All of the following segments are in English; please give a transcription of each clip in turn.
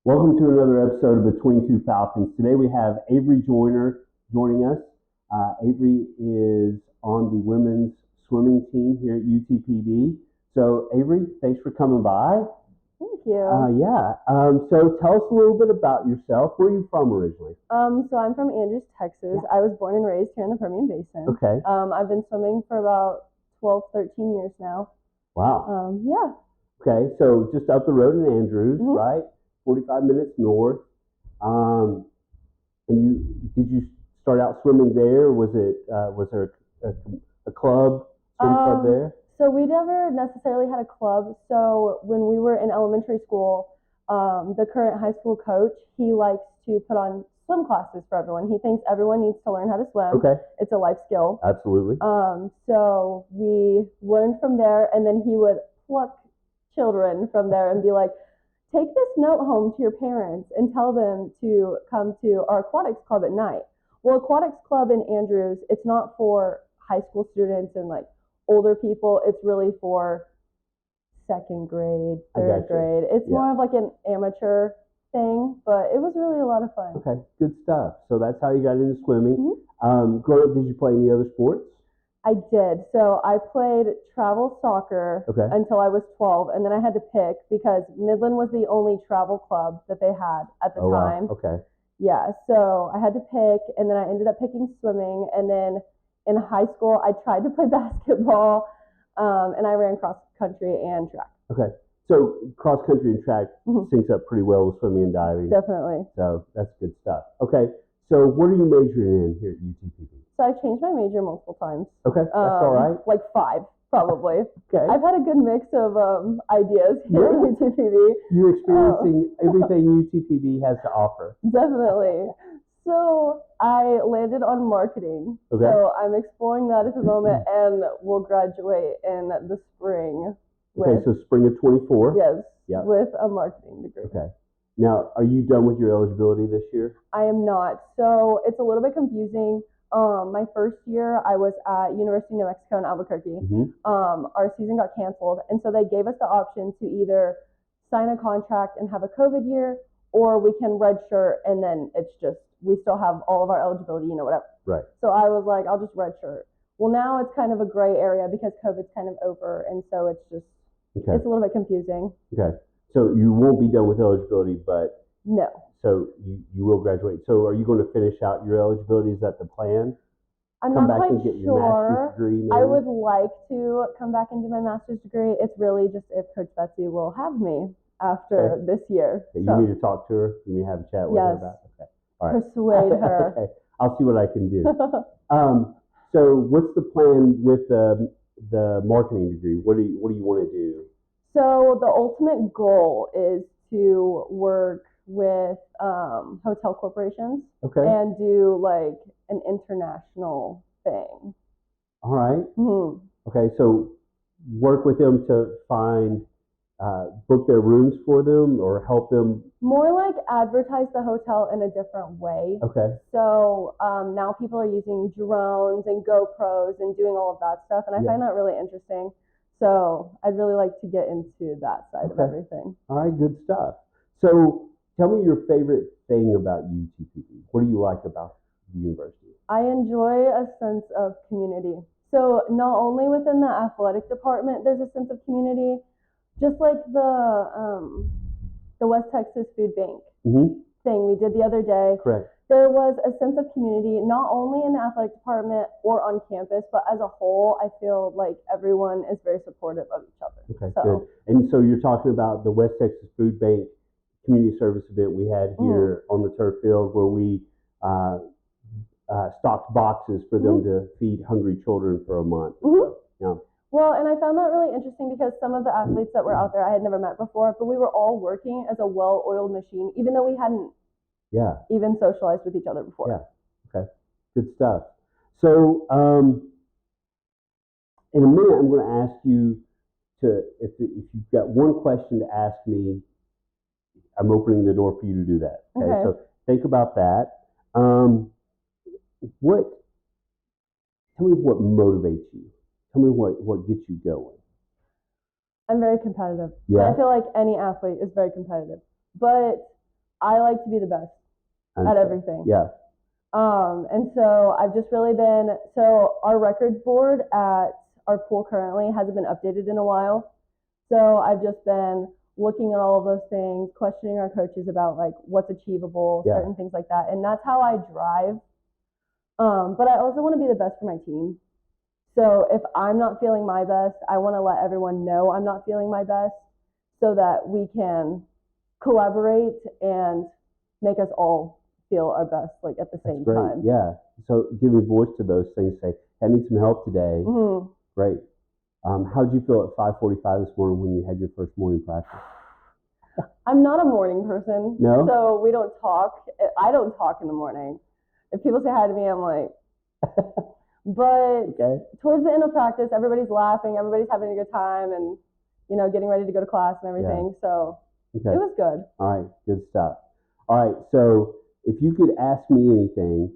Welcome to another episode of Between Two Falcons. Today we have Avery Joyner joining us. Avery is on the women's swimming team here at UTPB. So Avery, thanks for coming by. Thank you. So tell us a little bit about yourself. Where are you from originally? So I'm from Andrews, Texas. I was born and raised here in the Permian Basin. Okay. I've been swimming for about 12, 13 years now. Wow. Yeah. Okay, so just up the road in Andrews, Mhm. right? 45 minutes north. And did you start out swimming there? Was there a club, swim club there? So we never necessarily had a club. So when we were in elementary school, the current high school coach, he likes to put on swim classes for everyone. He thinks everyone needs to learn how to swim. Okay. It's a life skill. Absolutely. So we learned from there, and then he would pluck children from there and be like, take this note home to your parents and tell them to come to our aquatics club at night. Well, aquatics club in Andrews, it's not for high school students and like older people. It's really for second grade, third grade. It's more of like an amateur thing, but it was really a lot of fun. Okay, good stuff. So that's how you got into swimming. Mm-hmm. Growing up, did you play any other sports? I did. So I played travel soccer until I was 12, and then I had to pick because Midland was the only travel club that they had at the time. Wow. Okay. Yeah, so I had to pick, and then I ended up picking swimming, and then in high school I tried to play basketball, and I ran cross country and track. Okay. So cross country and track syncs up pretty well with swimming and diving. Definitely. So that's good stuff. Okay. So what are you majoring in here at UTPB? So I changed my major multiple times. Okay, that's all right. Like 5, probably. Okay. I've had a good mix of ideas here at UTPB. You're experiencing everything UTPB has to offer. Definitely. So I landed on marketing. Okay. So I'm exploring that at the moment, and we'll graduate in the spring. So spring of 24. Yes. Yep. With a marketing degree. Okay. Now, are you done with your eligibility this year? I am not. So it's a little bit confusing. My first year, I was at University of New Mexico in Albuquerque. Our season got canceled, and so they gave us the option to either sign a contract and have a COVID year, or we can redshirt, and then it's just, we still have all of our eligibility, whatever. Right. So I was like, I'll just redshirt. Well, now it's kind of a gray area because COVID's kind of over, and so it's just, it's a little bit confusing. Okay. So you won't be done with eligibility, but... No. So you will graduate. So are you going to finish out your eligibility? Is that the plan? I'm come not back quite and get your sure. master's degree, maybe? I would like to come back and do my master's degree. It's really just if Coach Betsy will have me after this year. Okay. You need to talk to her. You need to have a chat with her about it. Okay. All right. Persuade her. Okay. I'll see what I can do. So what's the plan with the marketing degree? What do you want to do? So the ultimate goal is to work with hotel corporations and do like an international thing. All right. Okay, so work with them to find, book their rooms for them or help them? More like advertise the hotel in a different way. Okay. So now people are using drones and GoPros and doing all of that stuff, and I find that really interesting. So I'd really like to get into that side of everything. All right, good stuff. So tell me your favorite thing about UTPB. What do you like about the university? I enjoy a sense of community. So not only within the athletic department, there's a sense of community, just like the West Texas Food Bank thing we did the other day. Correct. There was a sense of community, not only in the athletic department or on campus, but as a whole, I feel like everyone is very supportive of each other. Okay, good. And so you're talking about the West Texas Food Bank community service event we had here on the turf field where we stocked boxes for them to feed hungry children for a month. So, yeah. Well, and I found that really interesting because some of the athletes that were out there I had never met before, but we were all working as a well-oiled machine, even though we hadn't even socialized with each other before. Yeah. Okay. Good stuff. So in a minute, I'm going to ask you if you've got one question to ask me, I'm opening the door for you to do that. Okay. So think about that. Tell me what motivates you. Tell me what gets you going. I'm very competitive. Yeah. I feel like any athlete is very competitive. But I like to be the best at everything. Yeah. And so I've just really been, so our records board at our pool currently hasn't been updated in a while. So I've just been looking at all of those things, questioning our coaches about like what's achievable, certain things like that. And that's how I drive. But I also want to be the best for my team. So if I'm not feeling my best, I want to let everyone know I'm not feeling my best so that we can collaborate and make us all feel our best, like at the same time. Yeah. So giving voice to those things, say, I need some help today. Mm-hmm. Great. How did you feel at 5:45 this morning when you had your first morning practice? I'm not a morning person. No? So we don't talk. I don't talk in the morning. If people say hi to me, I'm like, but towards the end of practice, everybody's laughing, everybody's having a good time and, you know, getting ready to go to class and everything. So it was good. All right. Good stuff. All right. So if you could ask me anything,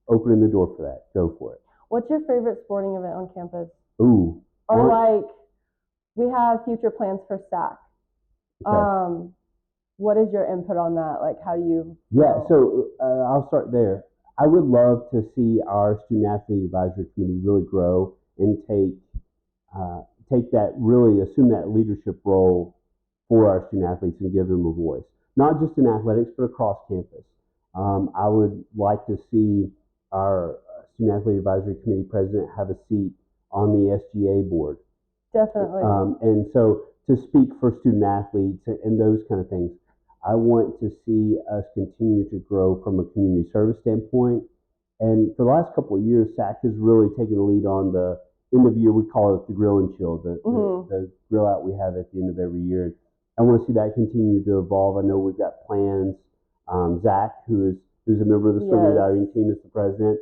opening the door for that. Go for it. What's your favorite sporting event on campus? Ooh. Or like, we have future plans for SAC. Okay. What is your input on that? Like, how do you? So I'll start there. I would love to see our student athlete advisory committee really grow and take that, really assume that leadership role for our student athletes and give them a voice, not just in athletics but across campus. I would like to see our student athlete advisory committee president have a seat on the SGA board. Definitely. And so to speak for student athletes and those kind of things, I want to see us continue to grow from a community service standpoint. And for the last couple of years, SAC has really taken the lead on the end of year. We call it the grill and chill, the grill out we have at the end of every year. I want to see that continue to evolve. I know we've got plans. Zach, who's a member of the swimming diving team, is the president.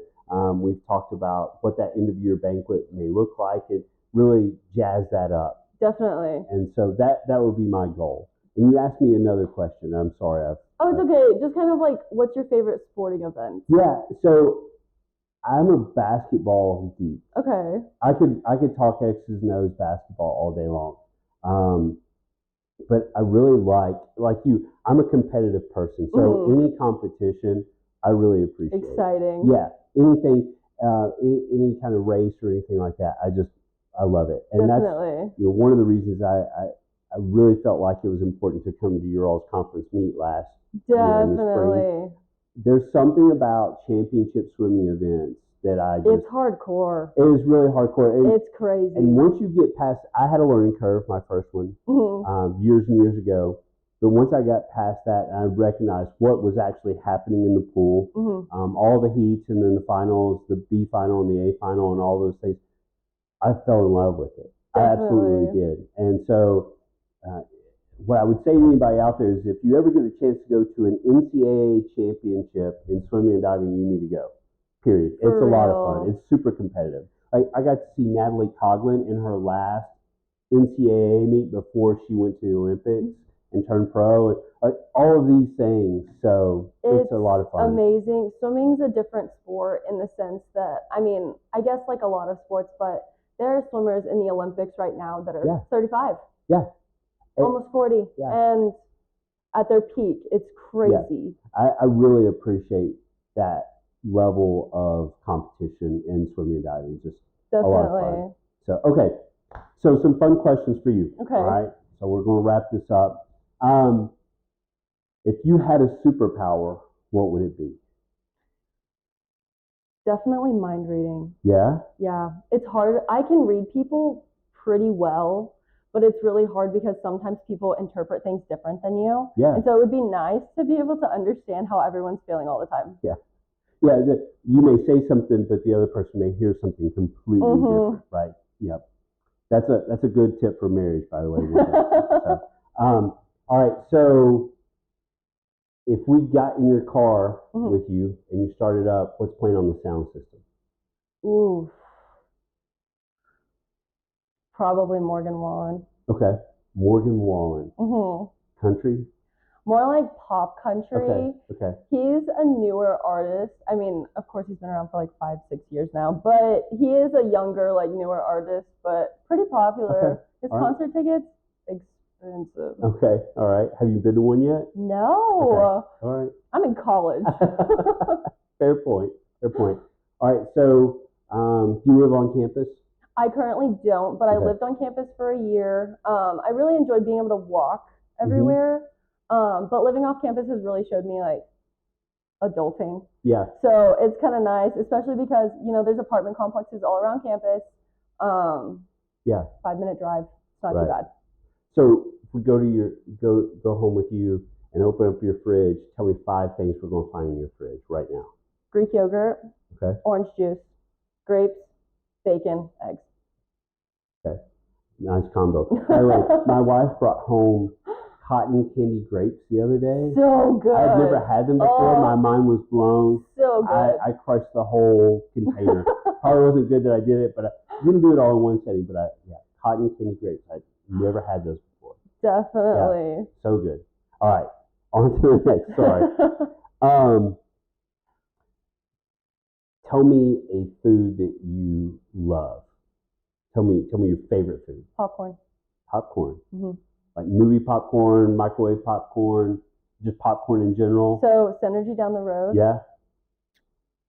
We've talked about what that end of year banquet may look like and really jazz that up. Definitely. And so that would be my goal. And you asked me another question. I'm sorry. It's okay. Just kind of like, what's your favorite sporting event? Yeah. So I'm a basketball geek. Okay. I could talk X's and O's basketball all day long. But I really like you, I'm a competitive person. So any competition, I really appreciate. Exciting. Yeah. Anything, any kind of race or anything like that. I love it. And definitely. That's, one of the reasons I really felt like it was important to come to your all's conference meet last year in the spring. There's something about championship swimming events that it's hardcore. It is really hardcore. It's crazy. And once you get past, I had a learning curve, my first one, years and years ago. But once I got past that, I recognized what was actually happening in the pool, all the heats and then the finals, the B final and the A final and all those things. I fell in love with it. Definitely. I absolutely did. And so what I would say to anybody out there is if you ever get a chance to go to an NCAA championship in swimming and diving, you need to go, period. It's a lot of fun. It's super competitive. I got to see Natalie Coughlin in her last NCAA meet before she went to the Olympics and turned pro, and all of these things. So it's a lot of fun. Amazing. Swimming's a different sport in the sense that, I mean, I guess like a lot of sports, but there are swimmers in the Olympics right now that are 35. Yeah. Almost 40. Yeah. And at their peak, it's crazy. Yeah. I really appreciate that level of competition in swimming and diving. Just a lot of fun. So, okay. So some fun questions for you. Okay. All right. So we're going to wrap this up. If you had a superpower, what would it be? Definitely mind reading. Yeah? Yeah. It's hard. I can read people pretty well, but it's really hard because sometimes people interpret things different than you. Yeah. And so it would be nice to be able to understand how everyone's feeling all the time. Yeah. Yeah. You may say something, but the other person may hear something completely different, right? Yep. That's a good tip for marriage, by the way. All right. So if we got in your car with you and you started up, what's playing on the sound system? Ooh. Probably Morgan Wallen. Okay. Morgan Wallen. Country? More like pop country. Okay. He's a newer artist. I mean, of course, he's been around for like 5-6 years now, but he is a younger, like newer artist, but pretty popular. His concert tickets, expensive. Okay, all right. Have you been to one yet? No. Okay. All right. I'm in college. Fair point. Fair point. All right. So, do you live on campus? I currently don't, but I Okay. lived on campus for a year. I really enjoyed being able to walk everywhere. But living off campus has really showed me like adulting. Yeah. So it's kind of nice, especially because, there's apartment complexes all around campus. Yeah. 5-minute drive. It's not Right. too bad. So if we go to go home with you and open up your fridge, tell me 5 things we're going to find in your fridge right now. Greek yogurt, Okay. orange juice, grapes, bacon, eggs. Okay. Nice combo. By the way, my wife brought home cotton candy grapes the other day. So good. I've never had them before. My mind was blown. So good. I crushed the whole container. Probably wasn't good that I did it, but I didn't do it all in one setting. But cotton candy grapes. I'd never had those before. Definitely. Yeah, so good. All right, on to the next. Sorry. Tell me a food that you love. Tell me your favorite food. Popcorn. Popcorn. Mm-hmm. Like movie popcorn, microwave popcorn, just popcorn in general. So Synergy down the road. Yeah.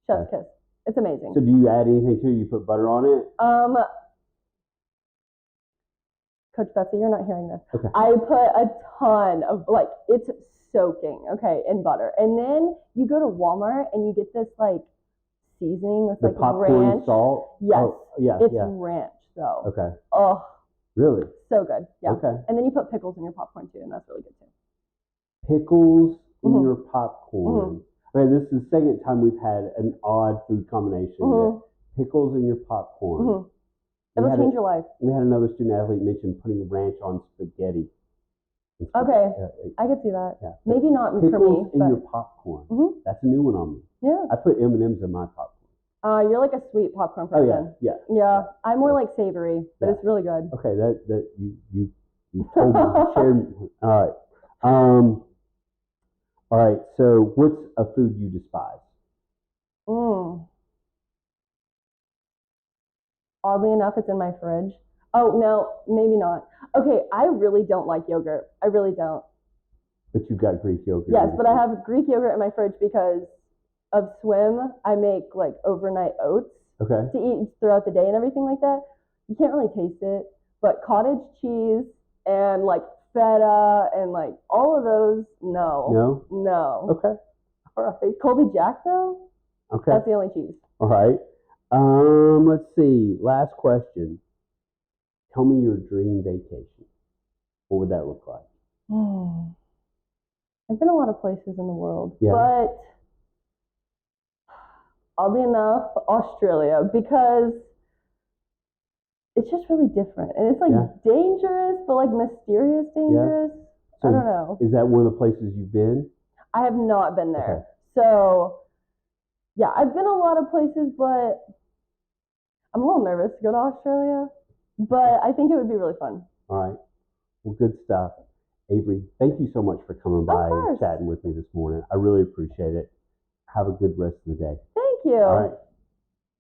Chef's kiss. It's amazing. So do you add anything to it? You put butter on it? Coach Betsy, you're not hearing this. Okay. I put a ton of it's soaking, in butter. And then you go to Walmart and you get this seasoning with the popcorn ranch. Salt? Yes. Oh, yeah. It's yeah. ranch though. Okay. Oh. Really? So good. Yeah. Okay. And then you put pickles in your popcorn too, and that's really good too. Pickles in Mm-hmm. your popcorn. Okay, this is the second time we've had an odd food combination. Pickles in your popcorn. It'll change your life. We had another student athlete mention putting ranch on spaghetti. Okay, I could see that. Yeah. Maybe not for me. Pickles in your popcorn. That's a new one on me. Yeah. I put M&Ms in my popcorn. You're like a sweet popcorn person. Oh yeah. Yeah. I'm more like savory, but it's really good. Okay, that you told me, you shared. All right. All right. So, what's a food you despise? Oddly enough, it's in my fridge. Oh no, maybe not. Okay, I really don't like yogurt. I really don't. But you've got Greek yogurt. Yes, but I have Greek yogurt in my fridge because of swim. I make overnight oats to eat throughout the day and everything like that. You can't really taste it, but cottage cheese and feta and all of those, no. Okay. All right. Colby Jack though. Okay. That's the only cheese. All right. Let's see. Last question. Tell me your dream vacation. What would that look like? I've been a lot of places in the world, Yeah. but oddly enough, Australia, because it's just really different. And it's dangerous, but mysterious dangerous. So I don't know. Is that one of the places you've been? I have not been there. Okay. So, yeah, I've been a lot of places, but I'm a little nervous to go to Australia. But I think it would be really fun. All right. Well, good stuff. Avery, thank you so much for coming by and chatting with me this morning. I really appreciate it. Have a good rest of the day. Thank you. All right.